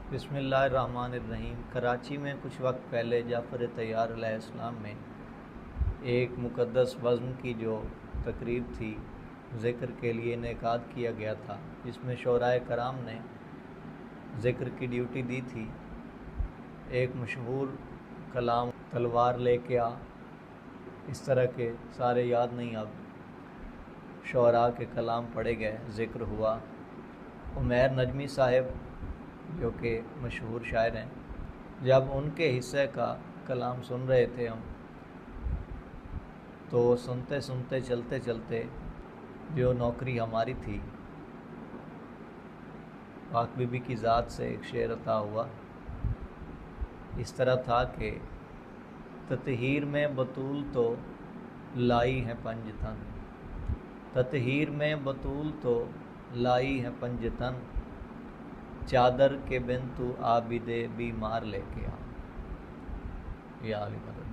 बिस्मिल्लाहिर्रहमानिर्रहीम। कराची में कुछ वक्त पहले जाफ़र तैयार अलैहिस्सलाम में एक मुक़द्दस बज़्म की जो तकरीब थी ज़िक्र के लिए इनेकाद किया गया था, जिसमें शोराए कराम ने ज़िक्र की ड्यूटी दी थी। एक मशहूर कलाम तलवार लेके आ, इस तरह के सारे याद नहीं, अब शोरा के कलाम पढ़े गए, ज़िक्र हुआ। उमैर नजमी साहिब जो कि मशहूर शायर हैं, जब उनके हिस्से का कलाम सुन रहे थे हम, तो सुनते सुनते चलते चलते जो नौकरी हमारी थी, पाक बीबी की ज़ात से एक शेर अता हुआ। इस तरह था कि ततहीर में बतूल तो लाई है पंजतन, ततहीर में बतूल तो लाई है पंजतन, चादर के बिन तू आबिदे बीमार लेके आ। या अली मदद।